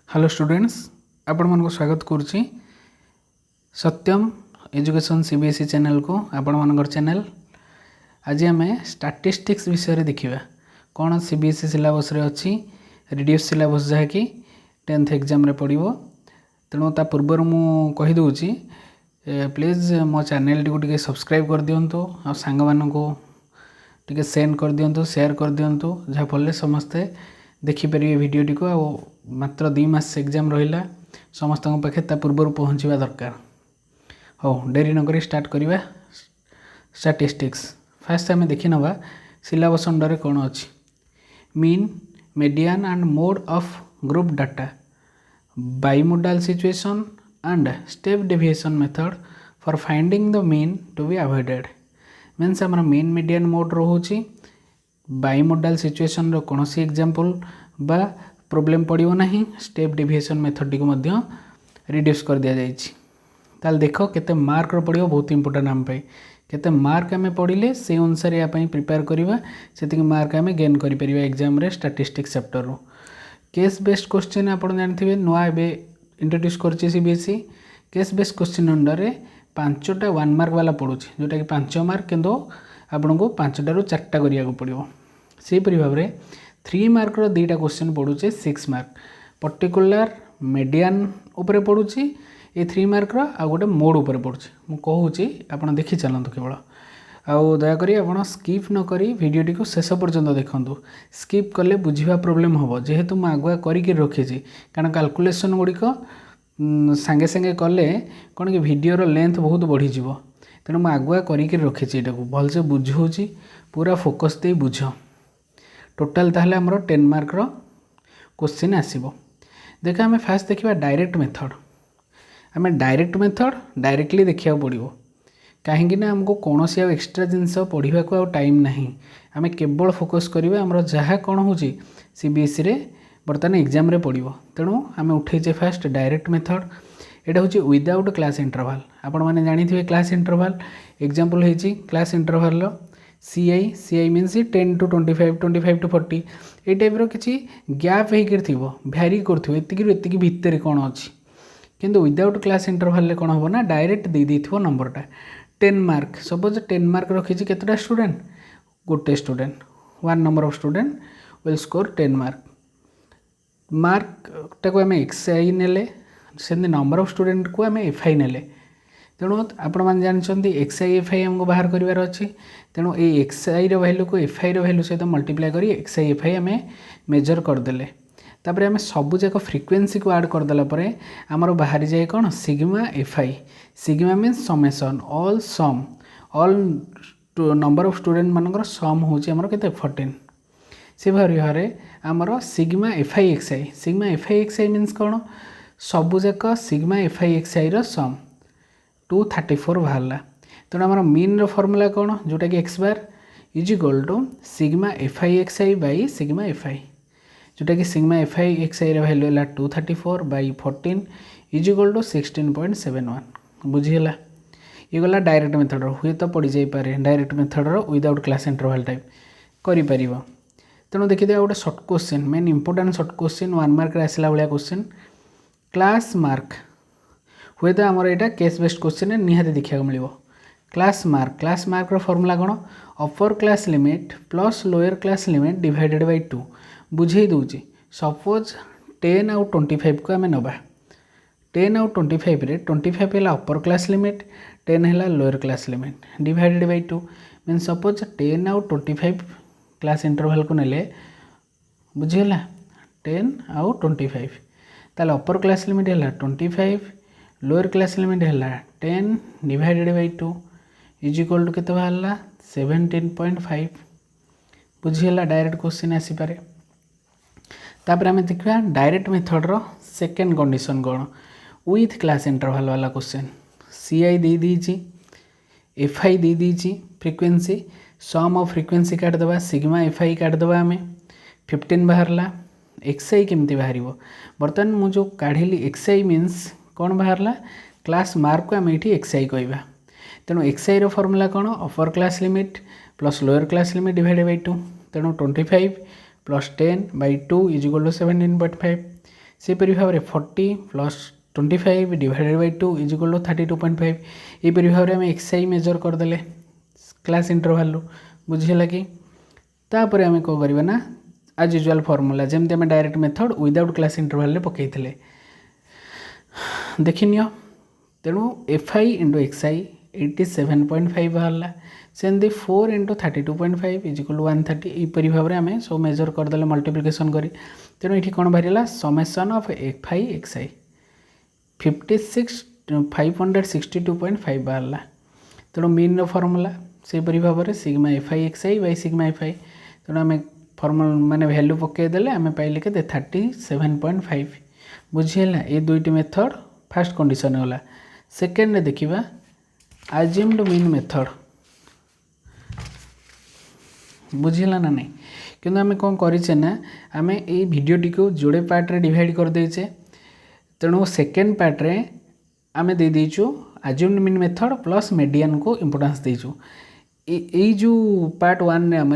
Hello students आपण मन को स्वागत करुच्ची सत्यम एजुकेशन सीबीएसई चैनल को आपण मनकर चैनल। आज आम स्टैटिस्टिक्स विषय देखिबा कौन सीबीएसई सिलेबस रे अच्छी रिड्यूस सिलेबस जहाँकि 10th एग्जाम रे पड़िबो। तेणु ता पूर्वर मु कहि दउची प्लीज मो चैनल टी को टिके सब्सक्राइब कर दियंतु आ सांग मान को टिके सेंड कर दियंतु शेयर कर दियंतु जहाँ फल समस्ते देखिपारे वीडियो टी को मात्र 2 मास एग्जाम रहिला समस्त पाखे ता पूर्वर पहुँचवा दरकार। हो डेरी नक स्टार्ट करवा स्टैटिस्टिक्स। फास्ट आम देखि नवा सिलेबस अंडर कौन अच्छी mean median and mode of group data bimodal situation and step deviation method for finding the mean to be avoided. Means आम मीन मीडियन मोड रोचे बाइमोडाल सिचुएशन रो कौन सी example बा problem पड़ो ना स्टेप डेविएशन मेथड टी को reduce कर दिया जाइए। ताल देख केते मार्क पड़ो बहुत इंपोर्टेंट आम केते मार्क आम पढ़ले से अनुसार या प्रिपेयर करवा से मार्क आम गेन कर एग्जाम रे स्टैटिस्टिक्स चैप्टर रो। केस बेस्ड क्वेश्चन आप जानते नुआ एवं इंट्रोड्यूस कर CBSE case based question under 5टा 1 मार्क वाला पड़ू जोटा कि 5 मार्क किंतु आपन को 5टारू 4टा करिया पड़ो। सेपरी भाव में 3 मार्क रो 2टा क्वेश्चन पड़ूचे 6 मार्क पर्टिकुलर मीडियन उपरे पड़ूची ये 3 मार्क रो आ गोटे मोड उपरे पड़ूची मु कहूची आपण देखि चलंतु केवल आउ दया करी आपण स्किप न करी वीडियो टी को शेष पर्यंत देखंतु। स्किप कले बुझिबा प्रॉब्लम हबो जेहेतु मु आगुआ करिके रखिछि कारण कैलकुलेशन गुड़िक सांगे सांगे कले कौन कि वीडियो रो लेंथ बहुत बढ़ी जीवो तेणु मु आगुआ करिके रखिछि एटा को भलसे बुझौछि पूरा फोकस दे बुझ। टोटाल ताहले हमरो 10 मार्क रो क्वेश्चन आसीबो। देखा आम फास्ट देखिबा डायरेक्ट मेथड। आम डायरेक्ट मेथड डायरेक्टली देखिया पड़ो कहीं आमको कौन सी एक्सट्रा जिनस पढ़ा को टाइम नहीं आम केवल फोकस करवा आमर जहाँ कौन हो सीबीएसई रे बर्तमान एग्जाम रे पड़ो। तेणु आम उठे फास्ट डायरेक्ट मेथड एटा हूँ विदाउट क्लास इंटरवल। आपण मैंने जानी क्लास इंटरवल एग्जांपल होती class interval CI means 10 to 25 25 to 40 ये टाइप किसी गैप हो भैरी करती भितर कौन अच्छी किंतु विदाउट क्लास इंटरवल कौन हम ना डायरेक्ट दे देथिबो नंबरटा 10 मार्क सपोज 10 मार्क रखी केतटा स्टूडेंट गोटे student 1 number of student will score 10 mark टाक आम एक्सआई नेले से नंबर ऑफ स्टूडेंट को आम एफआई नेले। तेणु आपण मैंने जानते एक्सआई एफआई आमको बाहर करार अच्छी तेणु ये एक्सआई वैल्यू को एफआई वैल्यू सहित मल्टीप्लाई करी एक्सआई एफआई आम मेजर करदेले तापर आम सबू जाक फ्रिक्वेन्सी को ऐड करदेला परे आमर बाहर जाए कौन sigma f i. Sigma means summation all sum all number of student मानकर सम होची आमर केते 14 से भाव आमर सिग्मा एफआई एक्सआई मीन्स कौन सबू जाक सिग्मा एफआई एक्सआई रो सम 234 बाहरला। तेणु आमर मीन रो फॉर्मूला कौन जोटा कि x bar is equal to sigma f i x i by sigma f i जोटा कि सिग्मा एफआई एक्सआई रो वैल्यू है 234 बाई 14 इज इक्वल टू 16.71 बुझीगला। ये गला डायरेक्ट मेथड हुए तो पड़ जापे direct method without class interval type कर। तेणु देखिए गोटे short question main important short question 1 mark आसला भाया क्वेश्चन क्लास मार्क हुए तो आमर यहाँ केस बेस्ड क्वेश्चन निहाती देखा मिले। क्लास मार्क रो फॉर्मूला कौन upper class limit plus lower class limit divided by 2 बुझे दूची। सपोज 10 आउ 25 को आम नवा 10 आउ 25 रे 25 है अपर क्लास लिमिट 10 है lower class limit divided by 2 mean suppose 10 आउ 25 क्लास इंटरवल को नेले बुझीगला 10 आउ 25 ताल अपर क्लास लिमिट है 25 लोअर क्लास लिमिट है 10 divided by 2 is equal to केते बाहरला 17.5 बुझीगला। Direct question आसीपारे। तापर आम देखा डायरेक्ट मेथड रो सेकेंड कंडीशन कौन विथ क्लास इंटरवल वाला क्वेश्चन सीआई दे दीची एफआई दे दीची फ्रिक्वेन्सी सम ऑफ फ्रिक्वेन्सी काटिदेवा सिग्मा एफआई काटिदेवा आम 15 बाहरला। एक्सआई केमती बाहर बर्तमान मुझे काढ़ी एक्सआई मीन्स कौन बाहरला क्लास मार्क को आम ये एक्सआई कहवा। तेणु एक्सआई रो फॉर्मूला कौन upper class limit plus lower class limit divided by 2 तेणु 25 plus 10 by 2 is equal to 17.5 सेपरी भाव में 40 plus 25 divided by 2 is equal to 32.5 यहपरी भाव में आम एक्सआई मेजर करदे क्लास इंटरवल बुझीगला कि तापर आम कौन करवा ना आज यूजुआल फॉर्मूला जमती आम direct method without class interval पकई देखनी तेणु f i into x i 87.5 बाहर सेमती 4 इंटू 32.5 इज इक्वल टू 130 यहपरी भाव में आम सब मेजर करदे मल्टीप्लिकेशन करी तेणु ये कौन बाहर summation of f i x i 562.5 बाहर तेणु मीन फॉर्मूला से भाव में sigma f i x i by sigma f i तेणु आम फॉर्मूला माने वैल्यू पकईदे आम पाइले के 37.5 बुझीगला ये दुईटी मेथड फास्ट कंडीशन गला सेकेंड देखा अज्यूम्ड मीन मेथड बुझीगला ना नहीं किंतु आम कौन करें ना आम ये भिडटी को जोड़े पार्ट रे डिवाइड कर देचे तेणु सेकेंड पार्ट रे आम दे देचु assumed mean method plus median को इम्पोर्टेंस देचु ये जो पार्ट वन ने आम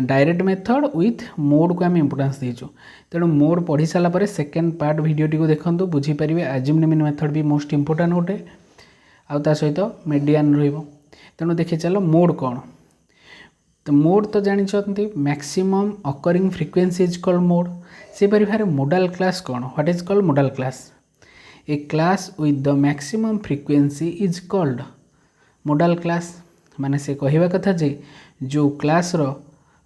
डायरेक्ट मेथड विथ मोड को आम इम्पोर्टेंस देचु तेणु मोड पढ़ी सारापर सेकेंड पार्ट भिडटी को देखते बुझीपारे अज्यूम्ड मीन मेथड भी मोस्ट इम्पोर्टेंट गोटे आउ सहित मीडियन तेणु देखिए चलो मोड कौन तो मोड तो जानते maximum occurring frequency is called mode से भारे मोडाल क्लास कौन what is called modal class A class with the maximum frequency is called modal class माने से कहवा कथा जे जो क्लास रो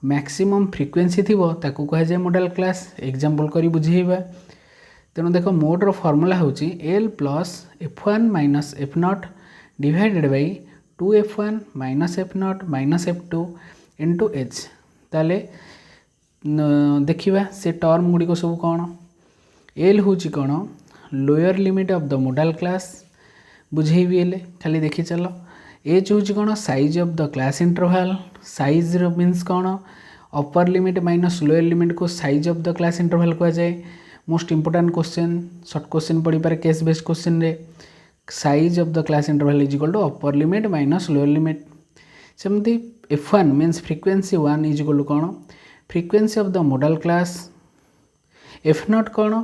मैक्सिमम फ्रिक्वेंसी थी ताकू कह जाए मोडाल क्लास एग्जांपल करी बुझेबा तेणु देख मोड रो फॉर्मूला होची L plus f1 minus f not divided by 2f1 minus f nought minus f2 into H ताले देखा से टर्म गुड़िक सब कौन एल हूँ कौन lower limit of the modal class बुझेबी एल खाली देखी चल एच हूँ कौन size of the class interval size means कौन upper limit minus lower limit को size of the class interval कह जाए most important question short question पढ़ी पारे केस बेस्ड क्वेश्चन रे size of the class interval is equal to upper limit minus lower limit सेमती f1 means frequency 1 is equal to कौन frequency of the modal class f nought कौन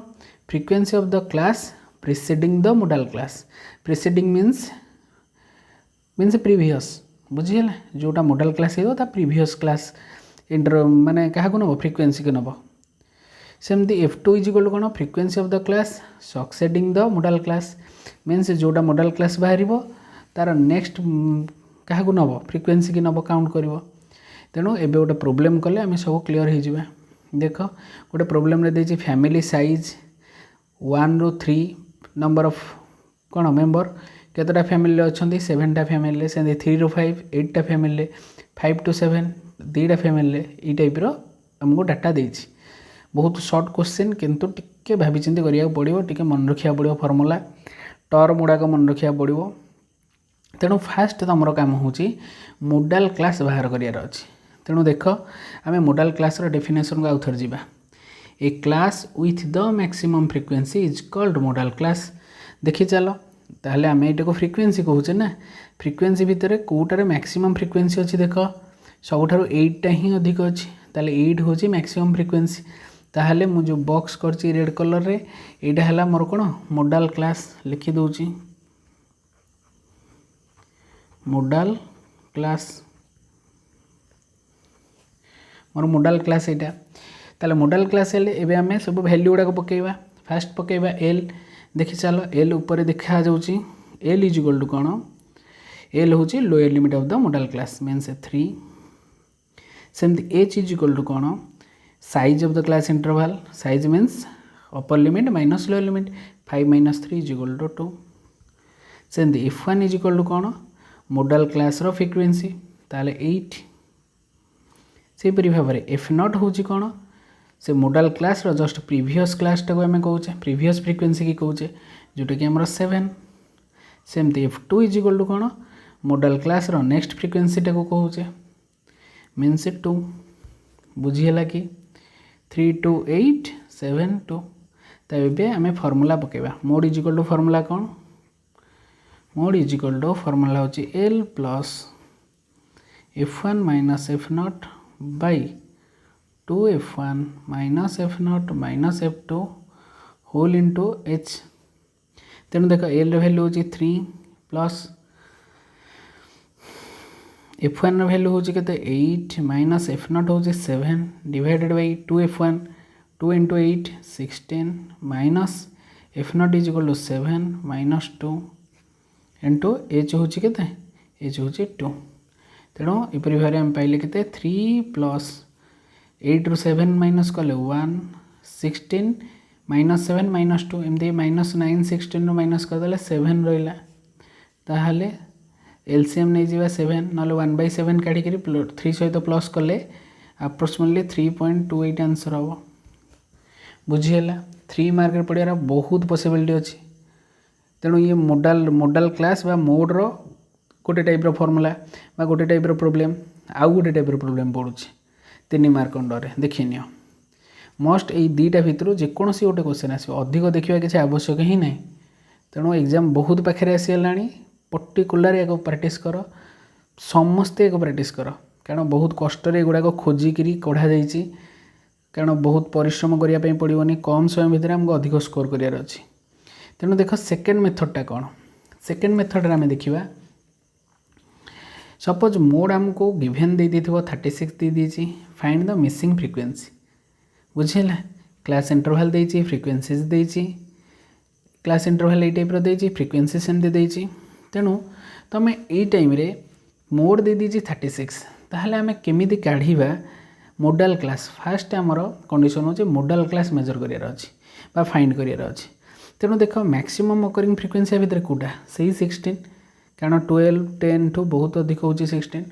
frequency of the class preceding the modal class preceding means previous बुझीगला जोटा modal class हो previous class inter माने क्या नब frequency को नब सेमती f2 इज इक्वल कौन frequency of the class succeeding the modal class means जोटा मोडाल क्लास बाहर तार नेक्स्ट क्या नब फ्रिक्वेंसी की नब काउंट कर तेणु एवं गोटे प्रोब्लेम कले आम सब क्लीयर हो देख गोटे प्रोब्लेम रे देछि फैमिली साइज 1 ରୁ 3 नंबर ऑफ कौन मेंबर केतटा फैमिली अच्छा 7टा फैमिली से 3 ରୁ 5 8टा फैमिली 5 to 7 2टा फैमिली ये टाइप आमको डाटा देछि बहुत शॉर्ट क्वेश्चन किंतु टिके भाभी चिंती करिया पड़िबो टिके मन रखिया पड़िबो फार्मूला टर्म गुड़ाक मन रखिया पड़िबो तेणु फास्ट तुम काम होची मोडाल क्लास बाहर करियार अछि तेणु देख आम मोडाल क्लास डेफिनेशन को आउथर जीवा a class with the maximum frequency is called modal class देखी चलो ताहले आम ये फ्रिक्वेंसी कहूचे ना फ्रिक्वेंसी भितर कोटारे मैक्सिमम फ्रिक्वेंसी अच्छी देख सबुठारु 8टा ही अधिक अच्छी ताहले 8 होची मैक्सिमम फ्रिक्वेंसी ताहले मु जो बॉक्स करची रेड कलर रे एटा हला मोर कोन मोडाल क्लास लिखि दोची मोडाल क्लास मोर मोडाल क्लास एटा ताले मोडाल क्लास हेले एबे आमे सब वैल्यू गुडा को पकेबा फास्ट पकेबा एल देखि चलो एल ऊपर देखा जाउची एल इज इक्वल टू कोन एल होची lower limit of the modal class means 3 सेमती एच इज इक्वल टू कोन size of the class interval size means upper limit minus lower limit 5 - 3 is equal to 2 सेमती f1 is equal to कोन modal class रो frequency ताले 8 से परि भाव में एफ नॉट होची कोन से मोडाल क्लास रो जस्ट प्रीवियस क्लास टाको आम कहूचे प्रीवियस फ्रिक्वेंसी की कहूचे जोटा कि आमर 7 सेमती f2 इज इक्वल टू कोन मोडाल क्लास रो नेक्स्ट फ्रिक्वेंसी टाको कहूचे मीन्स 2 बुझीगला कि 3 2 8 7 2 तबे आम फॉर्मूला पकेबा mode is equal to formula कौन mode is equal to formula होची L plus f1 minus f nought by 2f1 minus f nought minus f2 whole into H तेणु देख एल वैल्यू हूँ 3 प्लस F1 वैल्यू हूँ के 8 minus F0 हूँ 7 divided by 2F1 2 into 8 16 minus F0 is equal to 7 minus 2 into H हूँ के H हूँ 2 तेणु यपरी भाव आम पाइले के 3 प्लस 8 रू 7 माइनस कले 1 16 माइनस 7 माइनस 2 एमती माइनस 9 16 रू माइनस करदे 7 रहा ताहले एलसीएम नहीं जावा 7 ना 1/7 काढ़ी 3 सहित प्लस कले अप्रोक्सीमेटली 3.28 आंसर हम बुझीगला 3 मार्क पड़ियार बहुत पॉसिबिलिटी अच्छी तेणु ये मोडाल क्लास बा मोड रो गोटे टाइप फॉर्मूला बा गोटे टाइप प्रोब्लेम आउ गोटे टाइप प्रोब्लेम पड़ुछि 3 मार्क अंडर देखि नियो मस्ट ये दुईटा भितर जेकोसी गोटे क्वेश्चन आसो अधिक देखा किसी आवश्यक ही ना तेणु एग्जाम बहुत पाखे आसीगला पर्टिकुलर एक प्रैक्टिस कर समस्ते एक प्रैक्टिस कर कारण बहुत कष्ट गुड़ाक खोजिक कढ़ा जाइए कारण बहुत परिश्रम करने पड़ोनी कम समय भितर आमको अधिक स्कोर करार अच्छी तेणु देख सेकेंड मेथडटा कौन सेकेंड मेथड आम देखा सपोज मोड आमको गिभेन दे 36 दे दीची फाइंड द मिसिंग फ्रिक्वेंसी बुझेगा क्लास इंटरवल देची फ्रिक्वेंसीज देची क्लास इंटरवल ये टाइप देची फ्रिक्वेंसी सेमती देची तेणु तुम ये टाइम रे मोड दे दीची 36 ताहले आमे केमिति काढ़ीबा मोडाल क्लास फास्ट आमर कंडीशन होचे मोडाल क्लास मेजर करियार अछि बा फाइंड करियार अछि तेणु देख मैक्सिमम अकरिंग फ्रिक्वेंसी भितर कोटा सही 16 कारण 12 10 ठू बहुत अधिक होची 16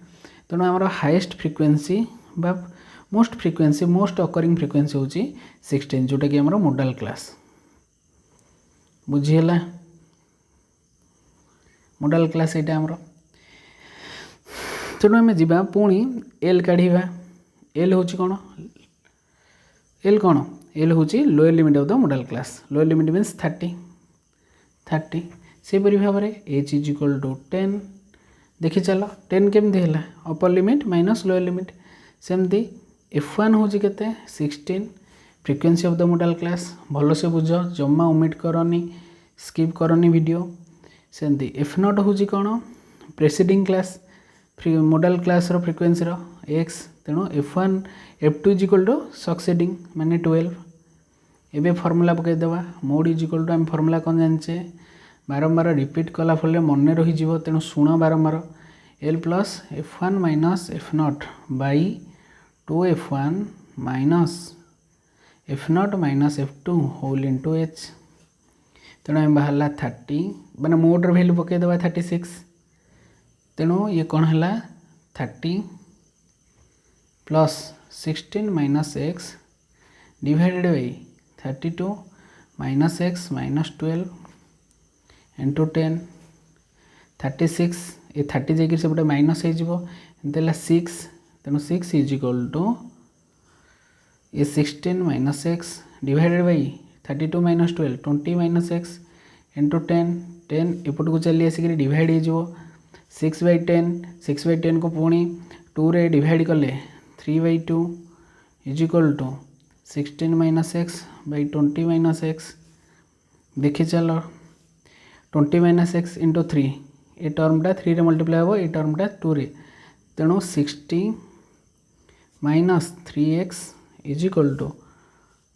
तेणु आमर हाईएस्ट फ्रिक्वेंसी बा मोस्ट अकरिंग फ्रिक्वेंसी होची 16 जोटा कि आमर मोडाल क्लास बुझीगला मोडाल क्लास यहाँ आमर तेणु आम जा पुणी एल काढ़ा एल हूँ कौन एल हूँ lower limit of the modal class lower limit means 30 सेपरी भाव में एच इज इक्वल टू 10 देखी चल 10 केमती है अपर लिमिट माइनस लोअर लिमिट सेमती F1 हूँ के 16 frequency of the modal class भल से बुझ जमा ओमिट करनी स्किप करनी वीडियो सेमती F0 हूँ कौन प्रेसिडिंग क्लास मोडाल क्लास रो फ्रिक्वेंसी रो एक्स तेणु F1 F2 is equal to succeeding माने 12 एबे फॉर्मूला पकईदेवा मोड इज इक्वल टू आम फॉर्मूला कौन जाने बारंबार रिपीट कला फल मन रही तेणु शुण बारंबार L plus F1 minus F0 by 2F1 minus F0 minus F2 whole into H तेणु आम बाहर 30 माने मोड वैल्यू पकईदेवा 36 तेणु ये कौन है 30 plus 16 minus x divided by 32 minus x minus 12 into 10 36 ये 30 जाकि से माइनस हो 6 तेणु 6 इज इक्वल टू ये 16 minus x divided by 32 minus 12 20 minus x into 10 एपट को चली आसिक डिवाइड हो 6/10 को पुणी 2 रे डिवाइड कले 3/2 is equal to 16 minus x by 20 minus x देखी चल 20 माइनस एक्स इंटू 3 ये टर्मटा 3 रे मल्टीप्लाई हम ये टर्मटा 2 रे तेणु 60 minus 3x is equal to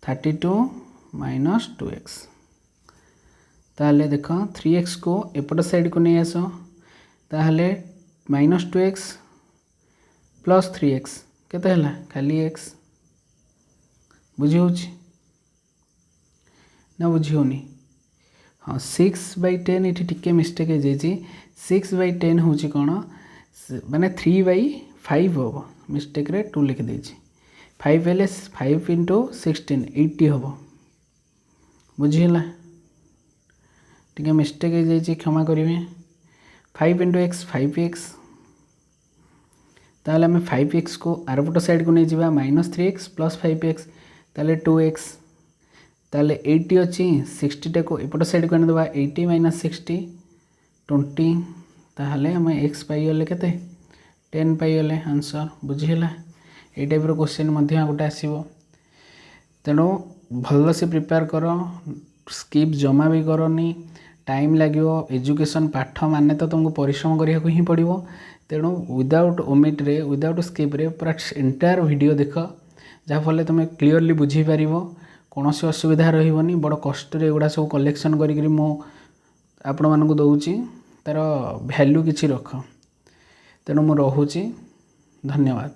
32 minus 2x ताहले देख 3x को एपट साइड को नहीं आस ताहले माइनस 2x प्लस 3x केते हला खाली x बुझी होची ना बुझी होनी हाँ 6/10 ये टिके मिस्टेक हो जाइए 6/10 हूँ कौन माने 3/5 हम मिस्टेक रे 2 लिखी देछि 5 हेले 5 इंटू 16 80 हम बुझीगला टिके मिस्टेक हो जाइए क्षमा करेंगे 5 इंटू एक्स 5x ताहले आम 5x को आरपट साइड को नहीं जावा माइनस 3x प्लस 5x ताहले 2x ताहले 80 अच्छी 60 को एपट साइड को आनीदेवा 80 माइनस 60 20 ताहले आम x पाइगले केते 10 पाइगले आंसर बुझीगला ये टाइप क्वेश्चन गोटे आसो तेणु भल से प्रिपेयर कर स्किप जमा भी करनी टाइम लगे एजुकेशन पाठ माने तो तुमको परिश्रम करने को ही पड़ो तेणु विदाउट ओमिट रे विदाउट स्किप रे पूरा एंटायर वीडियो देख जहाँफल तुम क्लीयरली बुझीपर कौन सी असुविधा रही बड़ कष्ट एगुड़ा सब कलेक्शन करी आपण मानक दौची तार भैल्यू किसी रख तेणु मु रोची धन्यवाद।